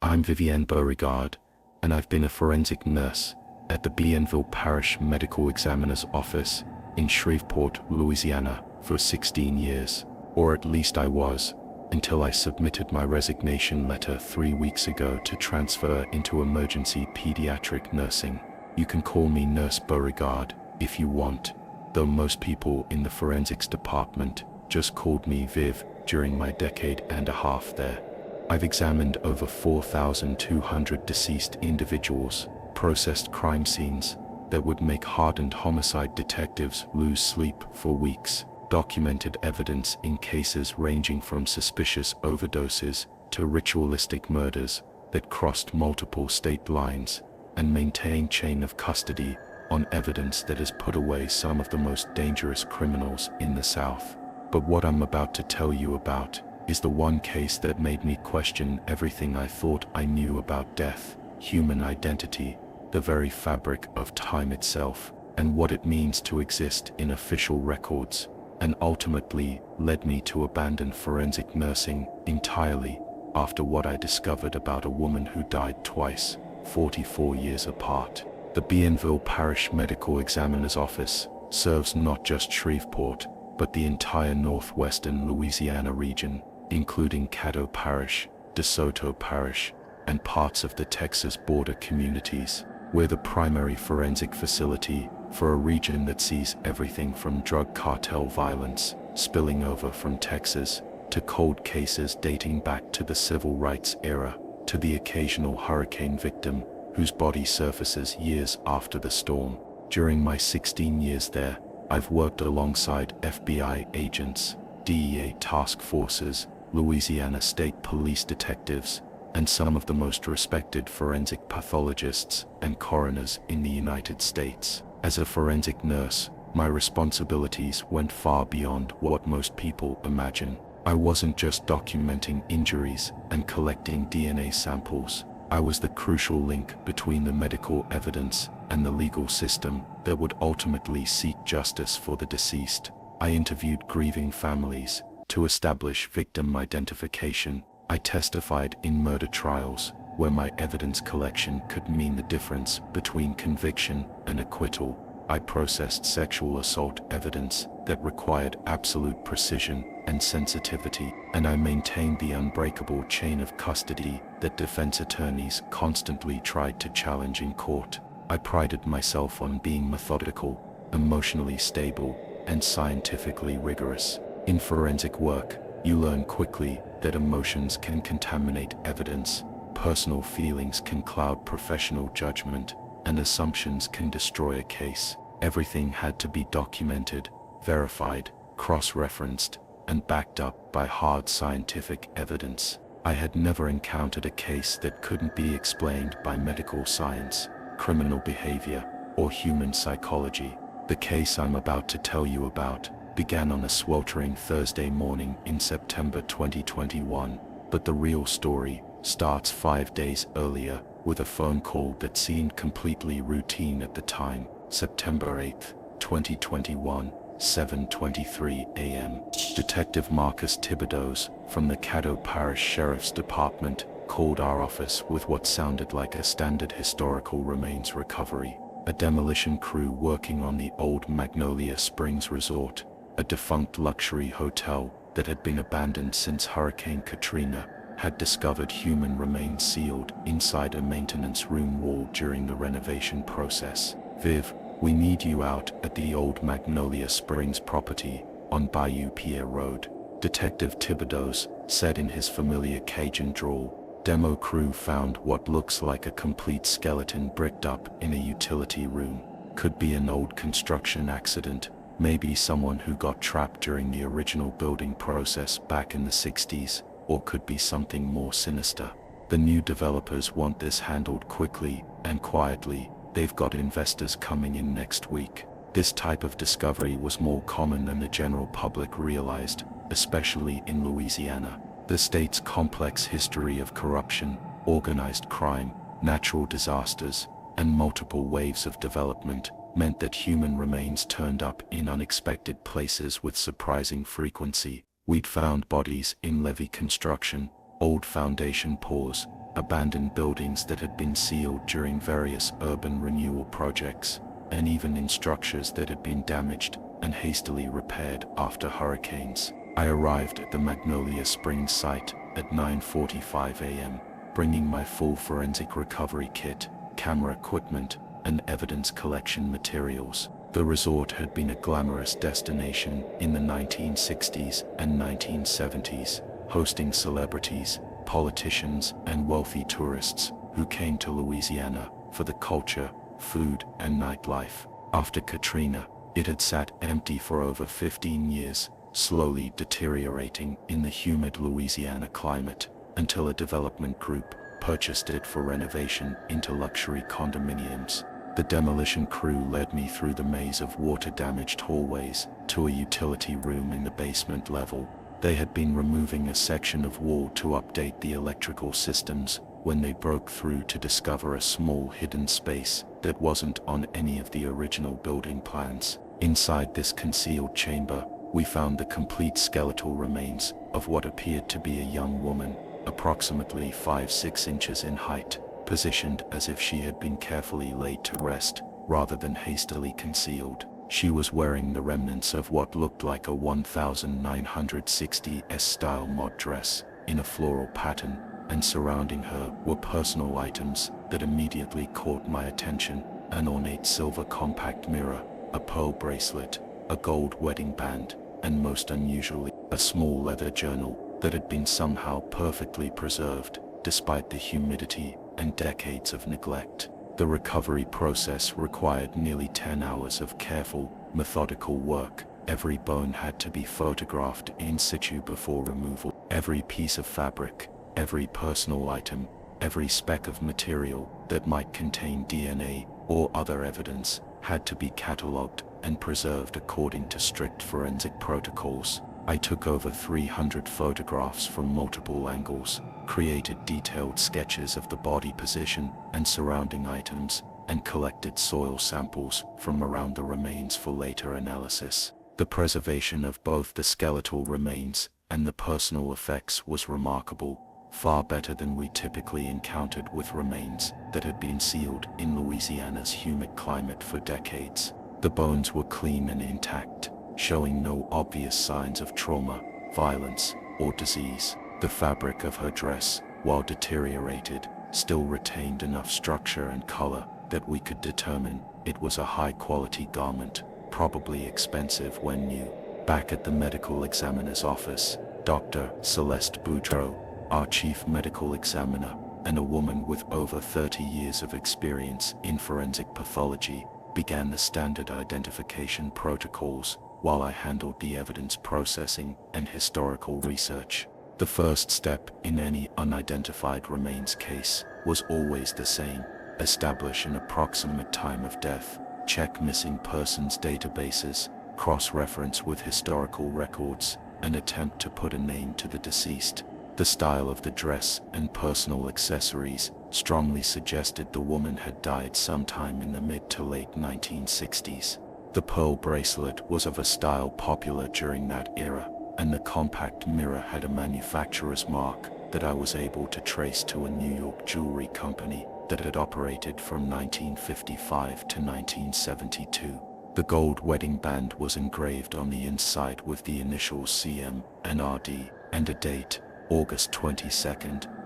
I'm Vivienne Beauregard, and I've been a forensic nurse at the Bienville Parish Medical Examiner's Office in Shreveport, Louisiana for 16 years, or at least I was, until I submitted my resignation letter 3 weeks ago to transfer into emergency pediatric nursing. You can call me Nurse Beauregard if you want, though most people in the forensics department just called me Viv during my decade and a half there. I've examined over 4,200 deceased individuals, processed crime scenes that would make hardened homicide detectives lose sleep for weeks, documented evidence in cases ranging from suspicious overdoses to ritualistic murders that crossed multiple state lines, and maintained chain of custody on evidence that has put away some of the most dangerous criminals in the South. But what I'm about to tell you about is the one case that made me question everything I thought I knew about death, human identity, the very fabric of time itself, and what it means to exist in official records, and ultimately led me to abandon forensic nursing entirely after what I discovered about a woman who died twice, 44 years apart. The Bienville Parish Medical Examiner's Office serves not just Shreveport, but the entire northwestern Louisiana region, including Caddo Parish, DeSoto Parish, and parts of the Texas border communities. We're the primary forensic facility for a region that sees everything from drug cartel violence spilling over from Texas to cold cases dating back to the civil rights era, to the occasional hurricane victim whose body surfaces years after the storm. During my 16 years there, I've worked alongside FBI agents, DEA task forces, Louisiana State Police detectives, and some of the most respected forensic pathologists and coroners in the United States. As a forensic nurse, my responsibilities went far beyond what most people imagine. I wasn't just documenting injuries and collecting DNA samples. I was the crucial link between the medical evidence and the legal system that would ultimately seek justice for the deceased. I interviewed grieving families to establish victim identification. I testified in murder trials where my evidence collection could mean the difference between conviction and acquittal. I processed sexual assault evidence that required absolute precision and sensitivity, and I maintained the unbreakable chain of custody that defense attorneys constantly tried to challenge in court. I prided myself on being methodical, emotionally stable, and scientifically rigorous. In forensic work, you learn quickly that emotions can contaminate evidence, personal feelings can cloud professional judgment, and assumptions can destroy a case. Everything had to be documented, verified, cross-referenced, and backed up by hard scientific evidence. I had never encountered a case that couldn't be explained by medical science, criminal behavior, or human psychology. The case I'm about to tell you about began on a sweltering Thursday morning in September 2021, but the real story starts 5 days earlier with a phone call that seemed completely routine at the time. September 8, 2021, 7:23 a.m. Detective Marcus Thibodeaux from the Caddo Parish Sheriff's Department called our office with what sounded like a standard historical remains recovery. A demolition crew working on the old Magnolia Springs Resort, a defunct luxury hotel that had been abandoned since Hurricane Katrina, had discovered human remains sealed inside a maintenance room wall during the renovation process. Viv, we need you out at the old Magnolia Springs property on Bayou Pierre Road, Detective Thibodeaux said in his familiar Cajun drawl. Demo crew found what looks like a complete skeleton bricked up in a utility room. Could be an old construction accident, maybe someone who got trapped during the original building process back in the 60s, or could be something more sinister. The new developers want this handled quickly and quietly. They've got investors coming in next week. This type of discovery was more common than the general public realized, especially in Louisiana. The state's complex history of corruption, organized crime, natural disasters, and multiple waves of development meant that human remains turned up in unexpected places with surprising frequency. We'd found bodies in levee construction, old foundation pours, abandoned buildings that had been sealed during various urban renewal projects, and even in structures that had been damaged and hastily repaired after hurricanes. I arrived at the Magnolia Springs site at 9:45 a.m., bringing my full forensic recovery kit, camera equipment, and evidence collection materials. The resort had been a glamorous destination in the 1960s and 1970s, hosting celebrities, politicians, and wealthy tourists who came to Louisiana for the culture, food, and nightlife. After Katrina, it had sat empty for over 15 years, slowly deteriorating in the humid Louisiana climate, until a development group purchased it for renovation into luxury condominiums. The demolition crew led me through the maze of water-damaged hallways to a utility room in the basement level. They had been removing a section of wall to update the electrical systems when they broke through to discover a small hidden space that wasn't on any of the original building plans. Inside this concealed chamber, we found the complete skeletal remains of what appeared to be a young woman, approximately 5-6 inches in height, positioned as if she had been carefully laid to rest, rather than hastily concealed. She was wearing the remnants of what looked like a 1960s style mod dress, in a floral pattern, and surrounding her were personal items that immediately caught my attention: an ornate silver compact mirror, a pearl bracelet, a gold wedding band, and most unusually, a small leather journal that had been somehow perfectly preserved, despite the humidity and decades of neglect. The recovery process required nearly 10 hours of careful, methodical work. Every bone had to be photographed in situ before removal. Every piece of fabric, every personal item, every speck of material that might contain DNA or other evidence had to be catalogued and preserved according to strict forensic protocols. I took over 300 photographs from multiple angles, created detailed sketches of the body position and surrounding items, and collected soil samples from around the remains for later analysis. The preservation of both the skeletal remains and the personal effects was remarkable, far better than we typically encountered with remains that had been sealed in Louisiana's humid climate for decades. The bones were clean and intact, showing no obvious signs of trauma, violence, or disease. The fabric of her dress, while deteriorated, still retained enough structure and color that we could determine it was a high-quality garment, probably expensive when new. Back at the medical examiner's office, Dr. Celeste Boudreau, our chief medical examiner, and a woman with over 30 years of experience in forensic pathology, began the standard identification protocols, while I handled the evidence processing and historical research. The first step in any unidentified remains case was always the same: establish an approximate time of death, check missing persons databases, cross-reference with historical records, and attempt to put a name to the deceased. The style of the dress and personal accessories strongly suggested the woman had died sometime in the mid to late 1960s. The pearl bracelet was of a style popular during that era, and the compact mirror had a manufacturer's mark that I was able to trace to a New York jewelry company that had operated from 1955 to 1972. The gold wedding band was engraved on the inside with the initials CM and RD, and a date, August 22,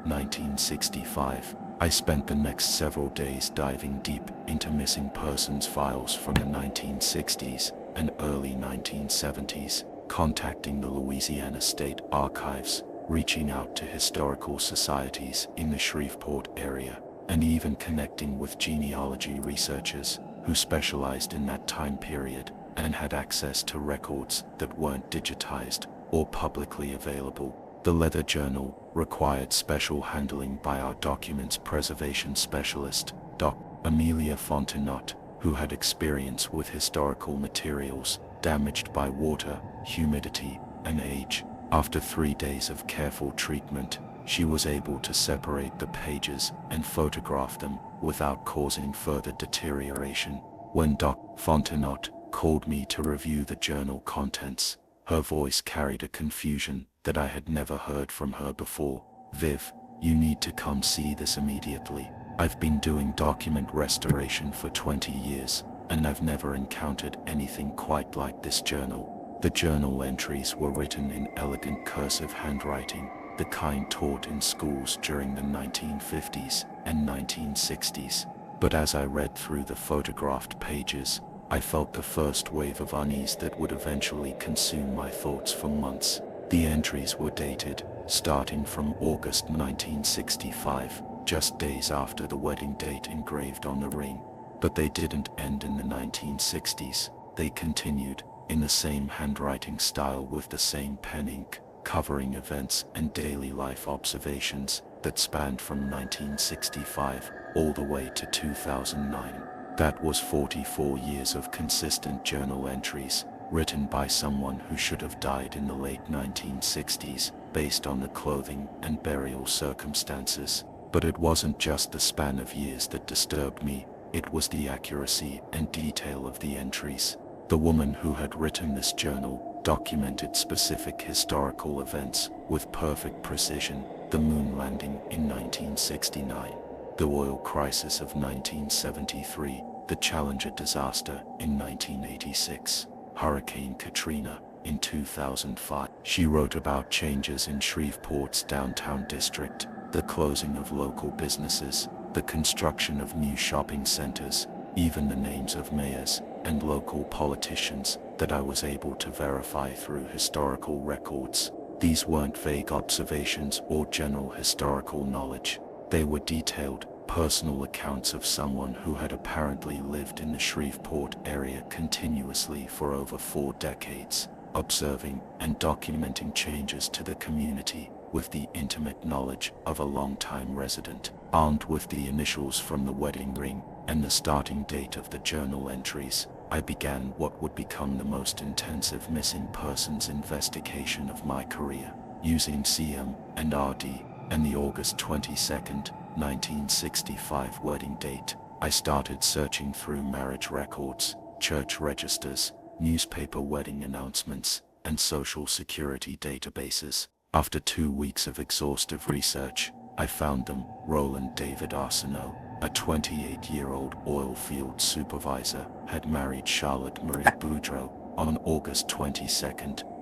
1965. I spent the next several days diving deep into missing persons files from the 1960s and early 1970s, contacting the Louisiana State Archives, reaching out to historical societies in the Shreveport area, and even connecting with genealogy researchers who specialized in that time period and had access to records that weren't digitized or publicly available. The leather journal required special handling by our documents preservation specialist, Dr. Amelia Fontenot, who had experience with historical materials damaged by water, humidity, and age. After 3 days of careful treatment, she was able to separate the pages and photograph them without causing further deterioration. When Dr. Fontenot called me to review the journal contents, her voice carried a confusion that I had never heard from her before. "Viv, "You need to come see this immediately. I've been doing document restoration for 20 years, and I've never encountered anything quite like this journal." The journal entries were written in elegant cursive handwriting, the kind taught in schools during the 1950s and 1960s. But as I read through the photographed pages, I felt the first wave of unease that would eventually consume my thoughts for months. The entries were dated, starting from August 1965, just days after the wedding date engraved on the ring. But they didn't end in the 1960s. They continued, in the same handwriting style with the same pen ink, covering events and daily life observations that spanned from 1965 all the way to 2009. That was 44 years of consistent journal entries, written by someone who should have died in the late 1960s, based on the clothing and burial circumstances. But it wasn't just the span of years that disturbed me, it was the accuracy and detail of the entries. The woman who had written this journal documented specific historical events with perfect precision: the moon landing in 1969, the oil crisis of 1973, the Challenger disaster in 1986, Hurricane Katrina in 2005. She wrote about changes in Shreveport's downtown district, the closing of local businesses, the construction of new shopping centers, even the names of mayors and local politicians that I was able to verify through historical records. These weren't vague observations or general historical knowledge. They were detailed, personal accounts of someone who had apparently lived in the Shreveport area continuously for over 4 decades, observing and documenting changes to the community with the intimate knowledge of a longtime resident. Armed with the initials from the wedding ring and the starting date of the journal entries, I began what would become the most intensive missing persons investigation of my career. Using CM and RD and the August 22nd, 1965 wedding date, I started searching through marriage records, church registers, newspaper wedding announcements, and social security databases. After 2 weeks of exhaustive research, I found them. Roland David Arsenault, a 28-year-old oil field supervisor, had married Charlotte Marie Boudreau on August 22,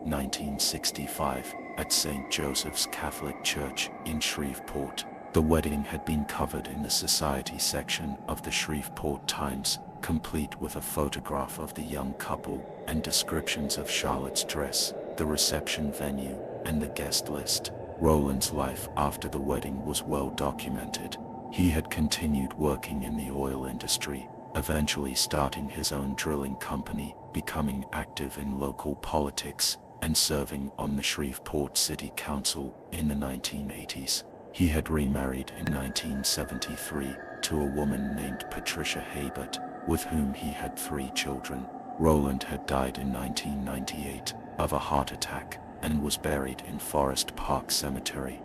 1965, at St. Joseph's Catholic Church in Shreveport. The wedding had been covered in the society section of the Shreveport Times, complete with a photograph of the young couple and descriptions of Charlotte's dress, the reception venue, and the guest list. Roland's life after the wedding was well documented. He had continued working in the oil industry, eventually starting his own drilling company, becoming active in local politics, and serving on the Shreveport City Council in the 1980s. He had remarried in 1973 to a woman named Patricia Habert, with whom he had 3 children. Roland had died in 1998 of a heart attack and was buried in Forest Park Cemetery.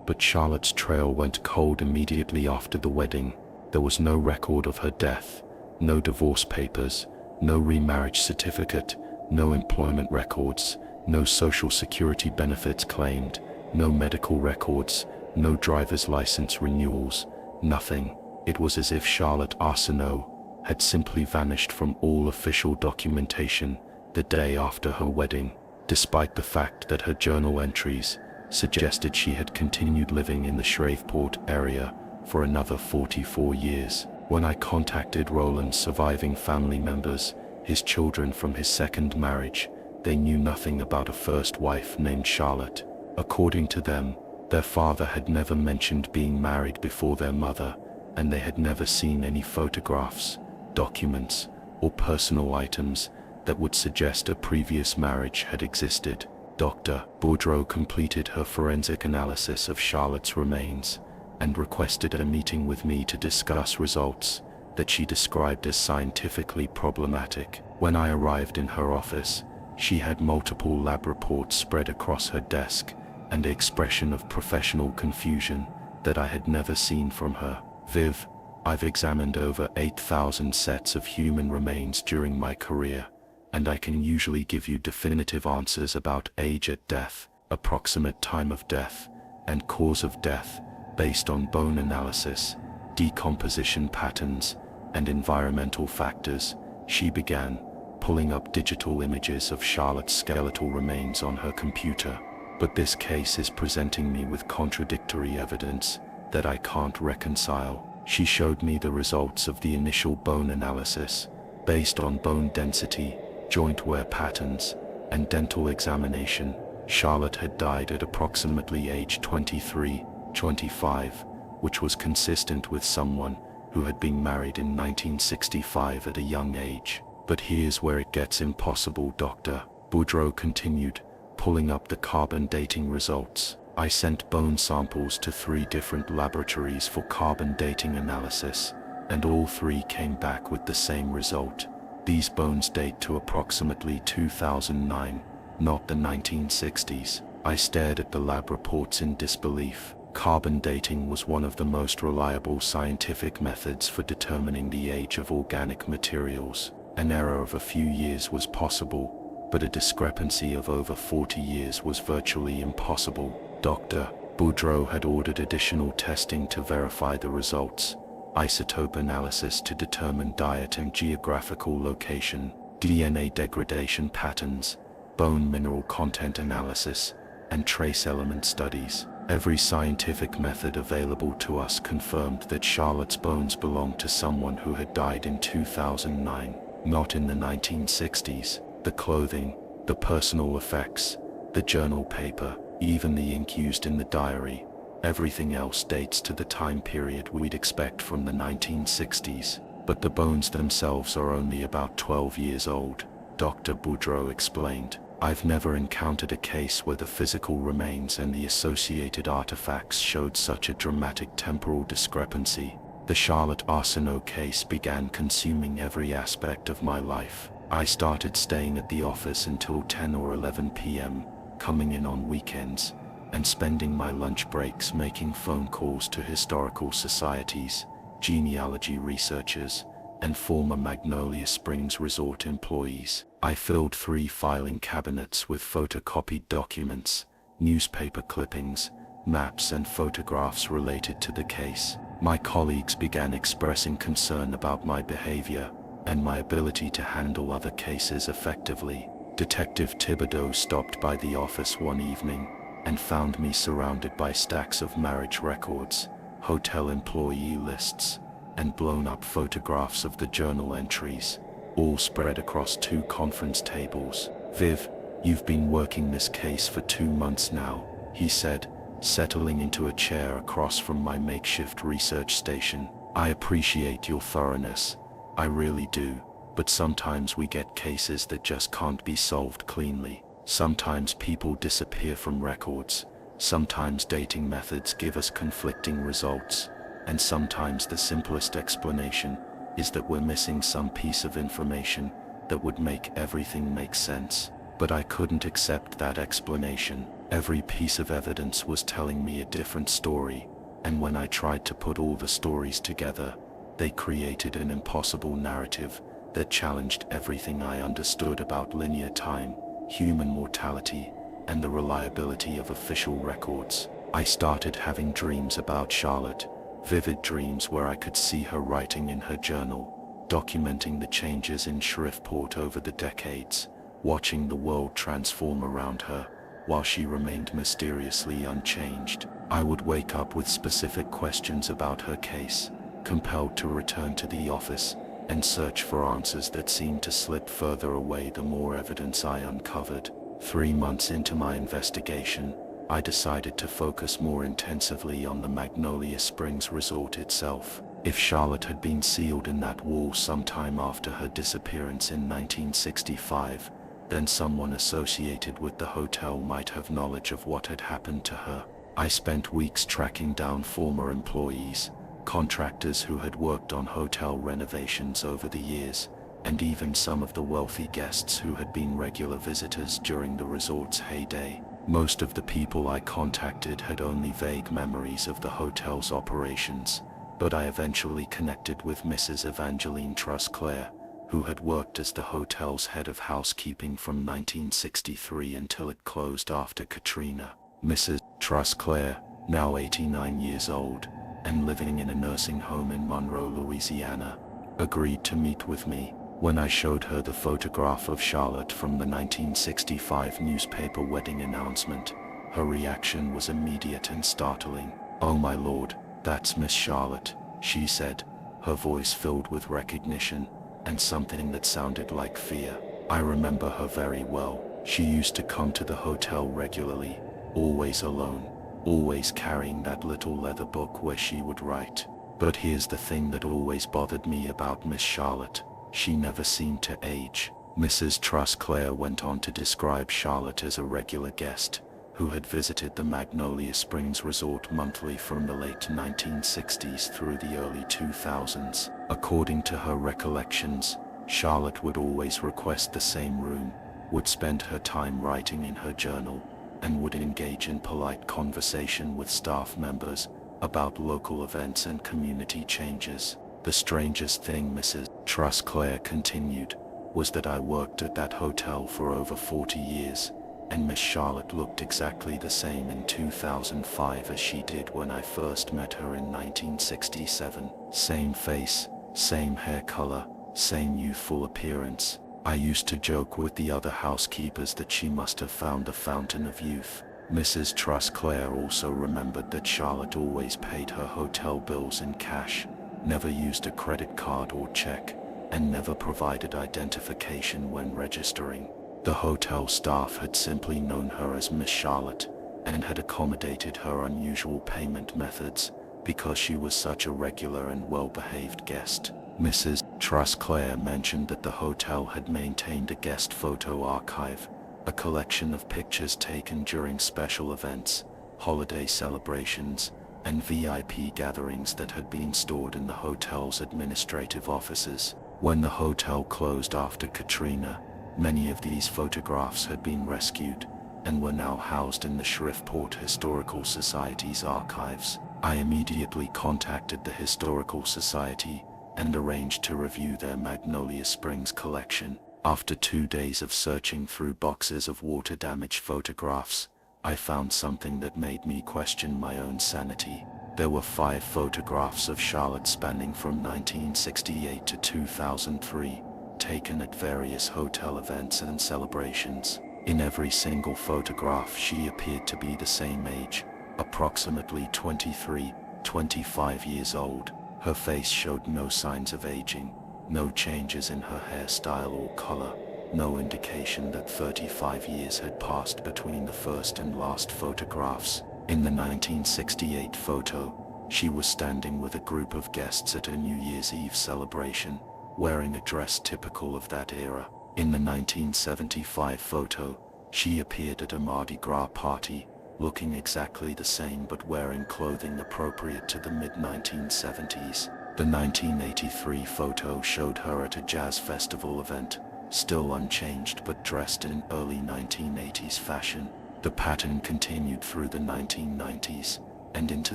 But Charlotte's trail went cold immediately after the wedding. There was no record of her death, no divorce papers, no remarriage certificate, no employment records, no social security benefits claimed, no medical records, no driver's license renewals, nothing. It was as if Charlotte Arsenault had simply vanished from all official documentation the day after her wedding, despite the fact that her journal entries suggested she had continued living in the Shreveport area for another 44 years. When I contacted Roland's surviving family members, his children from his second marriage, they knew nothing about a first wife named Charlotte. According to them, their father had never mentioned being married before their mother, and they had never seen any photographs, documents, or personal items that would suggest a previous marriage had existed. Dr. Boudreau completed her forensic analysis of Charlotte's remains and requested a meeting with me to discuss results that she described as scientifically problematic. When I arrived in her office, she had multiple lab reports spread across her desk and an expression of professional confusion that I had never seen from her. "Viv, I've examined over 8,000 sets of human remains during my career, and I can usually give you definitive answers about age at death, approximate time of death, and cause of death based on bone analysis, decomposition patterns, and environmental factors. She began pulling up digital images of Charlotte's skeletal remains on her computer. But this case is presenting me with contradictory evidence that I can't reconcile. She showed me the results of the initial bone analysis, based on bone density, joint wear patterns, and dental examination. Charlotte had died at approximately age 23, 25, which was consistent with someone who had been married in 1965 at a young age. But here's where it gets impossible, Dr. Boudreau continued, pulling up the carbon dating results. I sent bone samples to 3 different laboratories for carbon dating analysis, and all 3 came back with the same result. These bones date to approximately 2009, not the 1960s. I stared at the lab reports in disbelief. Carbon dating was one of the most reliable scientific methods for determining the age of organic materials. An error of a few years was possible, but a discrepancy of over 40 years was virtually impossible. Dr. Boudreau had ordered additional testing to verify the results: isotope analysis to determine diet and geographical location, DNA degradation patterns, bone mineral content analysis, and trace element studies. Every scientific method available to us confirmed that Charlotte's bones belonged to someone who had died in 2009, not in the 1960s. The clothing, the personal effects, the journal paper, even the ink used in the diary, everything else dates to the time period we'd expect from the 1960s. But the bones themselves are only about 12 years old, Dr. Boudreau explained. I've never encountered a case where the physical remains and the associated artifacts showed such a dramatic temporal discrepancy. The Charlotte Arsenault case began consuming every aspect of my life. I started staying at the office until 10 or 11 p.m., coming in on weekends, and spending my lunch breaks making phone calls to historical societies, genealogy researchers, and former Magnolia Springs Resort employees. I filled 3 filing cabinets with photocopied documents, newspaper clippings, maps, and photographs related to the case. My colleagues began expressing concern about my behavior and my ability to handle other cases effectively. Detective Thibodeau stopped by the office one evening and found me surrounded by stacks of marriage records, hotel employee lists, and blown-up photographs of the journal entries, all spread across 2 conference tables. "Viv, you've been working this case for 2 months now," he said, settling into a chair across from my makeshift research station. "I appreciate your thoroughness, I really do, but sometimes we get cases that just can't be solved cleanly. Sometimes people disappear from records, sometimes dating methods give us conflicting results, and sometimes the simplest explanation is that we're missing some piece of information that would make everything make sense." But I couldn't accept that explanation. Every piece of evidence was telling me a different story, and when I tried to put all the stories together, they created an impossible narrative that challenged everything I understood about linear time, human mortality, and the reliability of official records. I started having dreams about Charlotte, vivid dreams where I could see her writing in her journal, documenting the changes in Shreveport over the decades, watching the world transform around her, while she remained mysteriously unchanged. I would wake up with specific questions about her case, compelled to return to the office and search for answers that seemed to slip further away the more evidence I uncovered. 3 months into my investigation, I decided to focus more intensively on the Magnolia Springs Resort itself. If Charlotte had been sealed in that wall sometime after her disappearance in 1965, then someone associated with the hotel might have knowledge of what had happened to her. I spent weeks tracking down former employees, contractors who had worked on hotel renovations over the years, and even some of the wealthy guests who had been regular visitors during the resort's heyday. Most of the people I contacted had only vague memories of the hotel's operations, but I eventually connected with Mrs. Evangeline Trusclair, who had worked as the hotel's head of housekeeping from 1963 until it closed after Katrina. Mrs. Trusclair now 89 years old, and living in a nursing home in Monroe, Louisiana, agreed to meet with me. When I showed her the photograph of Charlotte from the 1965 newspaper wedding announcement, her reaction was immediate and startling. "Oh my lord, that's Miss Charlotte," she said, her voice filled with recognition and something that sounded like fear. I remember her very well. She used to come to the hotel regularly, always alone, always carrying that little leather book where she would write. But here's the thing that always bothered me about Miss Charlotte. She never seemed to age. Mrs. Trusclair went on to describe Charlotte as a regular guest who had visited the Magnolia Springs Resort monthly from the late 1960s through the early 2000s. According to her recollections, Charlotte would always request the same room, would spend her time writing in her journal, and would engage in polite conversation with staff members about local events and community changes. The strangest thing, Mrs. Trusclair continued, was that I worked at that hotel for over 40 years, and Miss Charlotte looked exactly the same in 2005 as she did when I first met her in 1967. Same face, same hair color, same youthful appearance. I used to joke with the other housekeepers that she must have found the fountain of youth. Mrs. Trusclair also remembered that Charlotte always paid her hotel bills in cash, never used a credit card or check, and never provided identification when registering. The hotel staff had simply known her as Miss Charlotte and had accommodated her unusual payment methods because she was such a regular and well-behaved guest. Mrs. Trusclair mentioned that the hotel had maintained a guest photo archive, a collection of pictures taken during special events, holiday celebrations, and VIP gatherings that had been stored in the hotel's administrative offices. When the hotel closed after Katrina, many of these photographs had been rescued and were now housed in the Shreveport Historical Society's archives. I immediately contacted the Historical Society and arranged to review their Magnolia Springs collection. After 2 days of searching through boxes of water-damaged photographs, I found something that made me question my own sanity. There were 5 photographs of Charlotte spanning from 1968 to 2003, taken at various hotel events and celebrations. In every single photograph she appeared to be the same age, approximately 23, 25 years old. Her face showed no signs of aging, no changes in her hairstyle or color, no indication that 35 years had passed between the first and last photographs. In the 1968 photo, she was standing with a group of guests at a New Year's Eve celebration, wearing a dress typical of that era. In the 1975 photo, she appeared at a Mardi Gras party, looking exactly the same but wearing clothing appropriate to the mid-1970s. The 1983 photo showed her at a jazz festival event, still unchanged but dressed in early 1980s fashion. The pattern continued through the 1990s and into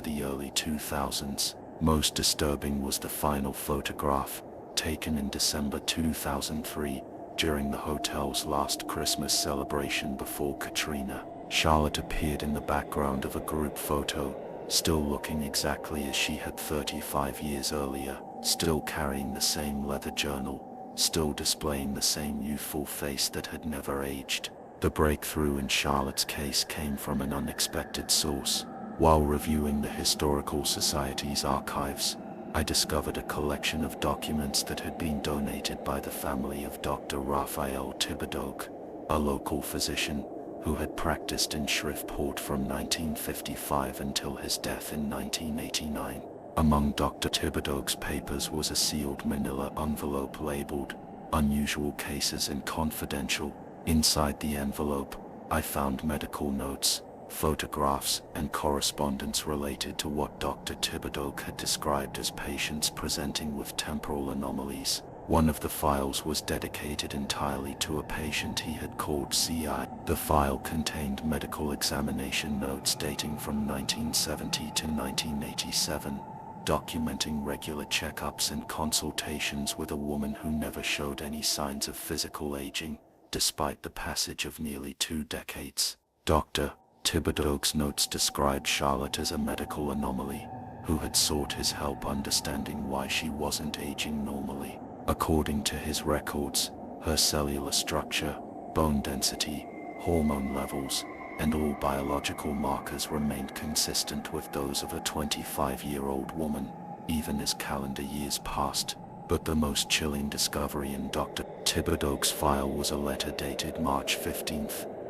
the early 2000s. Most disturbing was the final photograph, taken in December 2003, during the hotel's last Christmas celebration before Katrina. Charlotte appeared in the background of a group photo, still looking exactly as she had 35 years earlier, still carrying the same leather journal, still displaying the same youthful face that had never aged. The breakthrough in Charlotte's case came from an unexpected source. While reviewing the Historical Society's archives, I discovered a collection of documents that had been donated by the family of Dr. Raphael Thibodeau, a local physician who had practiced in Shreveport from 1955 until his death in 1989. Among Dr. Thibodeau's papers was a sealed manila envelope labeled "Unusual Cases and Confidential." Inside the envelope, I found medical notes, photographs, and correspondence related to what Dr. Thibodeau had described as patients presenting with temporal anomalies. One of the files was dedicated entirely to a patient he had called CI. The file contained medical examination notes dating from 1970 to 1987, documenting regular checkups and consultations with a woman who never showed any signs of physical aging, despite the passage of nearly 2 decades. Dr. Thibodeau's notes described Charlotte as a medical anomaly, who had sought his help understanding why she wasn't aging normally. According to his records, her cellular structure, bone density, hormone levels, and all biological markers remained consistent with those of a 25-year-old woman, even as calendar years passed. But the most chilling discovery in Dr. Thibodeau's file was a letter dated March 15,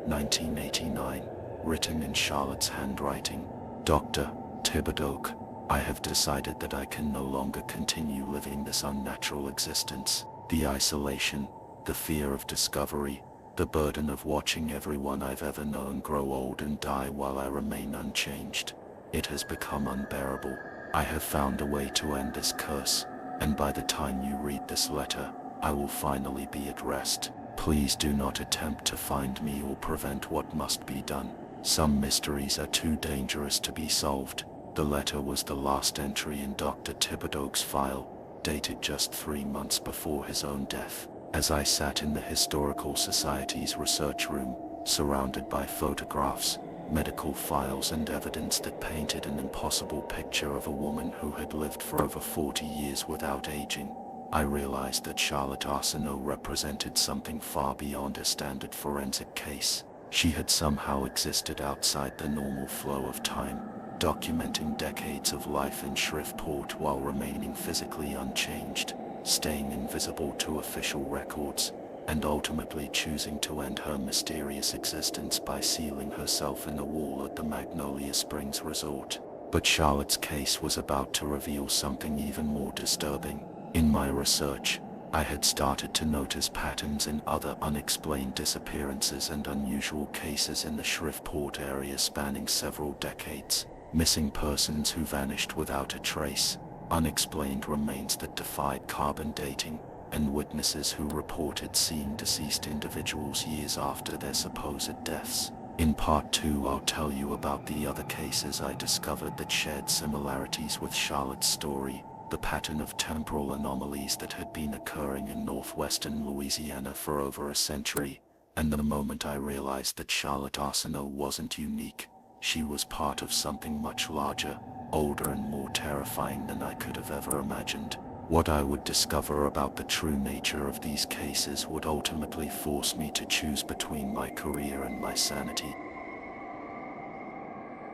1989, written in Charlotte's handwriting. Dr. Thibodeau, I have decided that I can no longer continue living this unnatural existence. The isolation, the fear of discovery, the burden of watching everyone I've ever known grow old and die while I remain unchanged. It has become unbearable. I have found a way to end this curse, and by the time you read this letter, I will finally be at rest. Please do not attempt to find me or prevent what must be done. Some mysteries are too dangerous to be solved. The letter was the last entry in Dr. Thibodeau's file, dated just 3 months before his own death. As I sat in the Historical Society's research room, surrounded by photographs, medical files and evidence that painted an impossible picture of a woman who had lived for over 40 years without aging, I realized that Charlotte Arsenault represented something far beyond a standard forensic case. She had somehow existed outside the normal flow of time, documenting decades of life in Shreveport while remaining physically unchanged, staying invisible to official records, and ultimately choosing to end her mysterious existence by sealing herself in a wall at the Magnolia Springs Resort. But Charlotte's case was about to reveal something even more disturbing. In my research, I had started to notice patterns in other unexplained disappearances and unusual cases in the Shreveport area spanning several decades. Missing persons who vanished without a trace, unexplained remains that defied carbon dating, and witnesses who reported seeing deceased individuals years after their supposed deaths. In part 2, I'll tell you about the other cases I discovered that shared similarities with Charlotte's story, the pattern of temporal anomalies that had been occurring in northwestern Louisiana for over a century, and the moment I realized that Charlotte Arsenault wasn't unique. She was part of something much larger, older and more terrifying than I could have ever imagined. What I would discover about the true nature of these cases would ultimately force me to choose between my career and my sanity.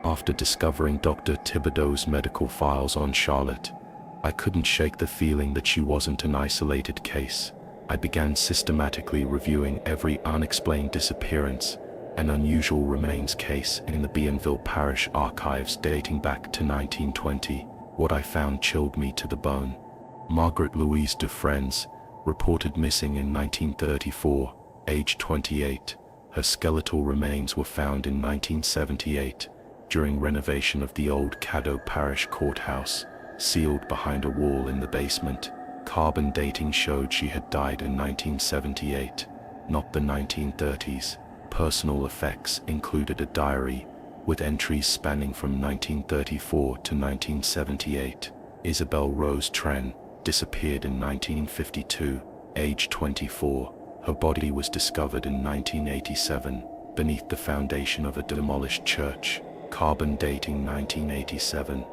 After discovering Dr. Thibodeau's medical files on Charlotte, I couldn't shake the feeling that she wasn't an isolated case. I began systematically reviewing every unexplained disappearance and unusual remains case in the Bienville Parish archives dating back to 1920. What I found chilled me to the bone. Margaret Louise Dufresne, reported missing in 1934, age 28. Her skeletal remains were found in 1978 during renovation of the old Caddo Parish courthouse, sealed behind a wall in the basement. Carbon dating showed she had died in 1978, not the 1930s. Personal effects included a diary with entries spanning from 1934 to 1978. Isabel Rose Tren disappeared in 1952, age 24. Her body was discovered in 1987 beneath the foundation of a demolished church. Carbon dating 1987.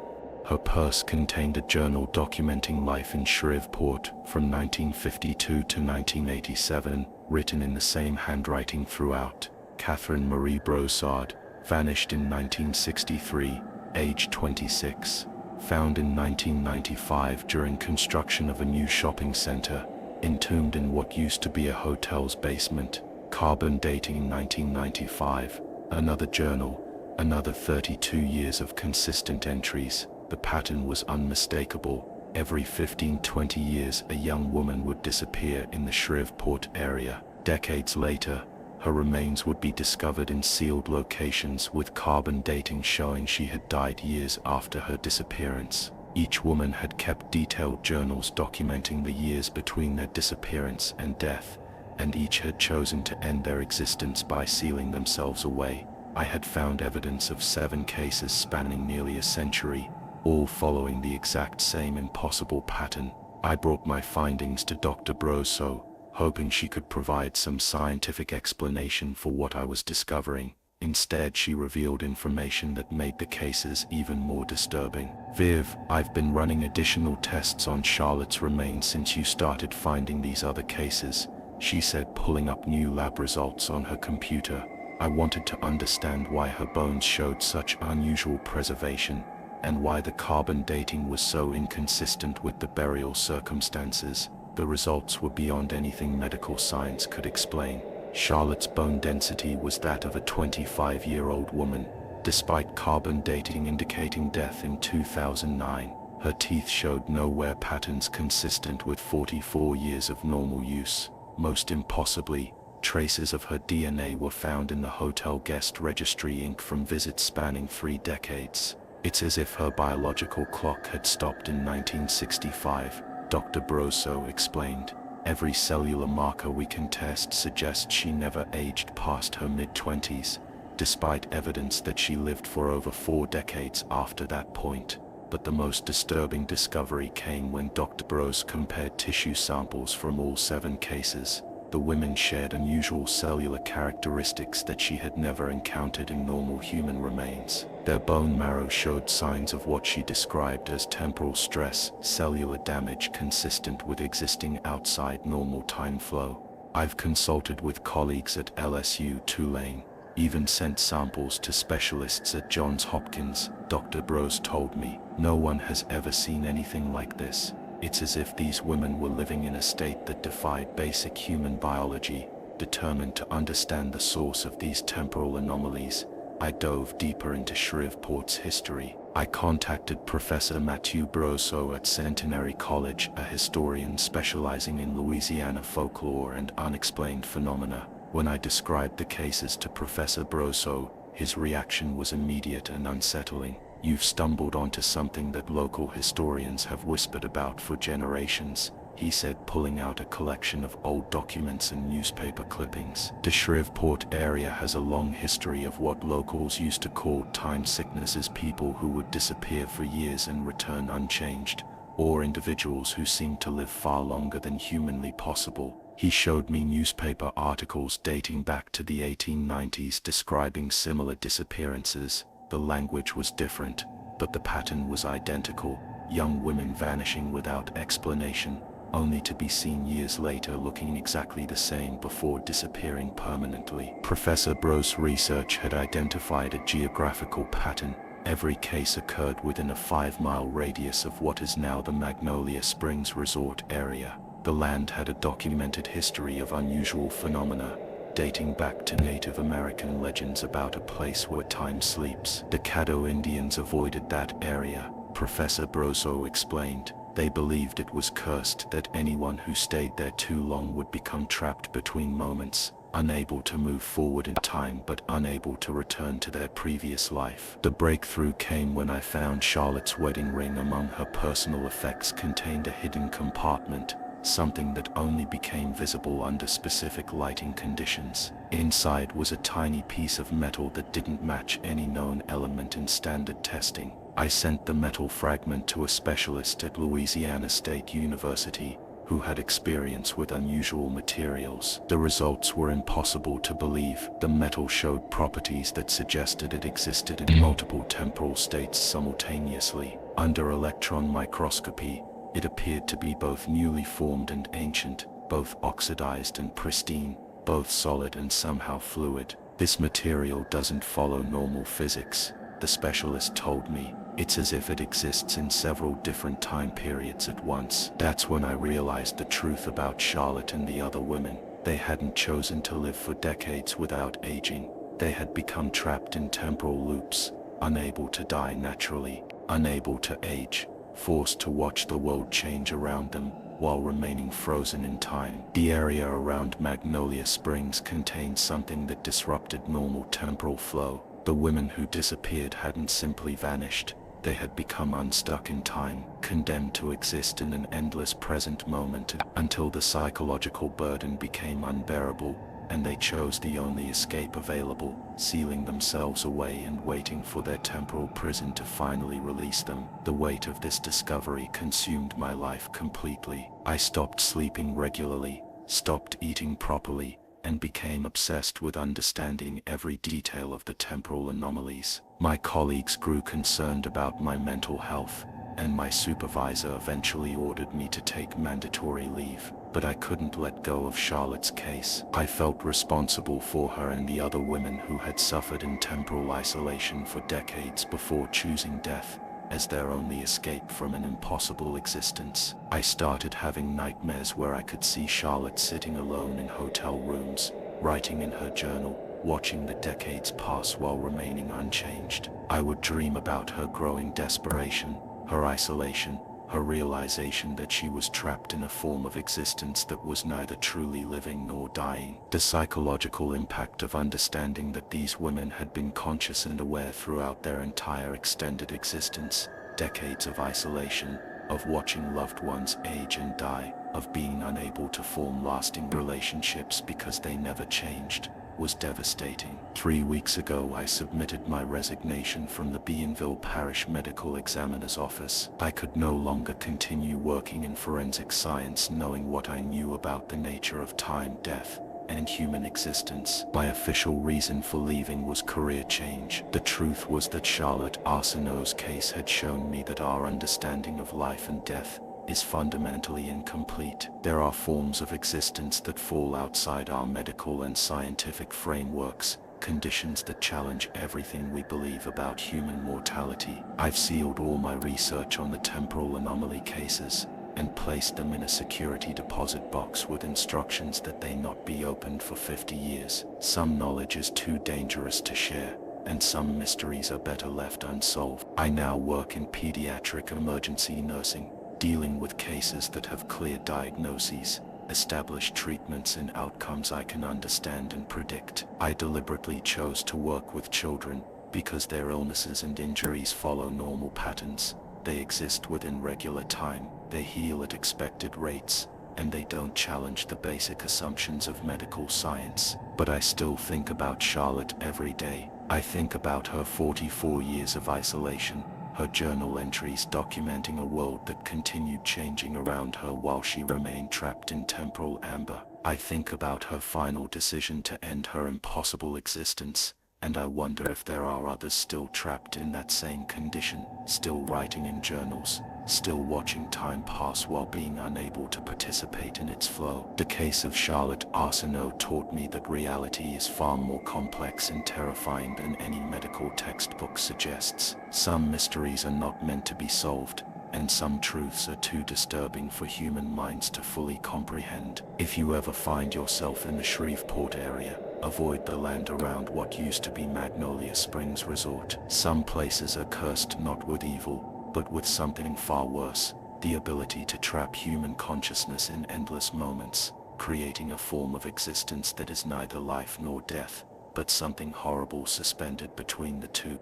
Her purse contained a journal documenting life in Shreveport from 1952 to 1987, written in the same handwriting throughout. Catherine Marie Broussard vanished in 1963, age 26. Found in 1995 during construction of a new shopping center, entombed in what used to be a hotel's basement. Carbon dating 1995. Another journal, another 32 years of consistent entries. The pattern was unmistakable. Every 15-20 years a young woman would disappear in the Shreveport area. Decades later, her remains would be discovered in sealed locations with carbon dating showing she had died years after her disappearance. Each woman had kept detailed journals documenting the years between their disappearance and death, and each had chosen to end their existence by sealing themselves away. I had found evidence of 7 cases spanning nearly a century, all following the exact same impossible pattern. I brought my findings to Dr. Brousseau, hoping she could provide some scientific explanation for what I was discovering. Instead, she revealed information that made the cases even more disturbing. "Viv, I've been running additional tests on Charlotte's remains since you started finding these other cases," she said, pulling up new lab results on her computer. "I wanted to understand why her bones showed such unusual preservation, and why the carbon dating was so inconsistent with the burial circumstances. The results were beyond anything medical science could explain. Charlotte's bone density was that of a 25-year-old woman, despite carbon dating indicating death in 2009. Her teeth showed no wear patterns consistent with 44 years of normal use. Most impossibly, traces of her DNA were found in the hotel guest registry ink from visits spanning 3 decades. It's as if her biological clock had stopped in 1965, Dr. Broso explained. Every cellular marker we can test suggests she never aged past her mid-20s, despite evidence that she lived for over 4 decades after that point. But the most disturbing discovery came when Dr. Bros compared tissue samples from all 7 cases. The women shared unusual cellular characteristics that she had never encountered in normal human remains. Their bone marrow showed signs of what she described as temporal stress, cellular damage consistent with existing outside normal time flow. I've consulted with colleagues at LSU Tulane, even sent samples to specialists at Johns Hopkins, Dr. Bros told me. No one has ever seen anything like this. It's as if these women were living in a state that defied basic human biology. Determined to understand the source of these temporal anomalies, I dove deeper into Shreveport's history. I contacted Professor Mathieu Broso at Centenary College, a historian specializing in Louisiana folklore and unexplained phenomena. When I described the cases to Professor Broso, his reaction was immediate and unsettling. "You've stumbled onto something that local historians have whispered about for generations," he said, pulling out a collection of old documents and newspaper clippings. "The Shreveport area has a long history of what locals used to call time sicknesses, people who would disappear for years and return unchanged, or individuals who seemed to live far longer than humanly possible." He showed me newspaper articles dating back to the 1890s describing similar disappearances. The language was different, but the pattern was identical. Young women vanishing without explanation, only to be seen years later looking exactly the same before disappearing permanently. Professor Bro's research had identified a geographical pattern. Every case occurred within a 5-mile radius of what is now the Magnolia Springs Resort area. The land had a documented history of unusual phenomena, dating back to Native American legends about a place where time sleeps. The Caddo Indians avoided that area, Professor Broso explained. They believed it was cursed, that anyone who stayed there too long would become trapped between moments, unable to move forward in time but unable to return to their previous life. The breakthrough came when I found Charlotte's wedding ring among her personal effects contained a hidden compartment, something that only became visible under specific lighting conditions. Inside was a tiny piece of metal that didn't match any known element in standard testing. I sent the metal fragment to a specialist at Louisiana State University, who had experience with unusual materials. The results were impossible to believe. The metal showed properties that suggested it existed in multiple temporal states simultaneously. Under electron microscopy, it appeared to be both newly formed and ancient, both oxidized and pristine, both solid and somehow fluid. "This material doesn't follow normal physics," the specialist told me. "It's as if it exists in several different time periods at once." That's when I realized the truth about Charlotte and the other women. They hadn't chosen to live for decades without aging. They had become trapped in temporal loops, unable to die naturally, unable to age, forced to watch the world change around them while remaining frozen in time. The area around Magnolia Springs contained something that disrupted normal temporal flow. The women who disappeared hadn't simply vanished. They had become unstuck in time, condemned to exist in an endless present moment until the psychological burden became unbearable, and they chose the only escape available, sealing themselves away and waiting for their temporal prison to finally release them. The weight of this discovery consumed my life completely. I stopped sleeping regularly, stopped eating properly, and became obsessed with understanding every detail of the temporal anomalies. My colleagues grew concerned about my mental health, and my supervisor eventually ordered me to take mandatory leave. But I couldn't let go of Charlotte's case. I felt responsible for her and the other women who had suffered in temporal isolation for decades before choosing death as their only escape from an impossible existence. I started having nightmares where I could see Charlotte sitting alone in hotel rooms, writing in her journal, watching the decades pass while remaining unchanged. I would dream about her growing desperation, her isolation, her realization that she was trapped in a form of existence that was neither truly living nor dying. The psychological impact of understanding that these women had been conscious and aware throughout their entire extended existence, decades of isolation, of watching loved ones age and die, of being unable to form lasting relationships because they never changed, was devastating. 3 weeks ago, I submitted my resignation from the Bienville Parish Medical Examiner's Office. I could no longer continue working in forensic science knowing what I knew about the nature of time, death, and human existence. My official reason for leaving was career change. The truth was that Charlotte Arsenault's case had shown me that our understanding of life and death is fundamentally incomplete. There are forms of existence that fall outside our medical and scientific frameworks, conditions that challenge everything we believe about human mortality. I've sealed all my research on the temporal anomaly cases and placed them in a security deposit box with instructions that they not be opened for 50 years. Some knowledge is too dangerous to share, and some mysteries are better left unsolved. I now work in pediatric emergency nursing, dealing with cases that have clear diagnoses, established treatments and outcomes I can understand and predict. I deliberately chose to work with children because their illnesses and injuries follow normal patterns. They exist within regular time, they heal at expected rates, and they don't challenge the basic assumptions of medical science. But I still think about Charlotte every day. I think about her 44 years of isolation, her journal entries documenting a world that continued changing around her while she remained trapped in temporal amber. I think about her final decision to end her impossible existence, and I wonder if there are others still trapped in that same condition, still writing in journals, still watching time pass while being unable to participate in its flow. The case of Charlotte Arsenault taught me that reality is far more complex and terrifying than any medical textbook suggests. Some mysteries are not meant to be solved, and some truths are too disturbing for human minds to fully comprehend. If you ever find yourself in the Shreveport area, avoid the land around what used to be Magnolia Springs Resort. Some places are cursed not with evil, but with something far worse, the ability to trap human consciousness in endless moments, creating a form of existence that is neither life nor death, but something horrible suspended between the two.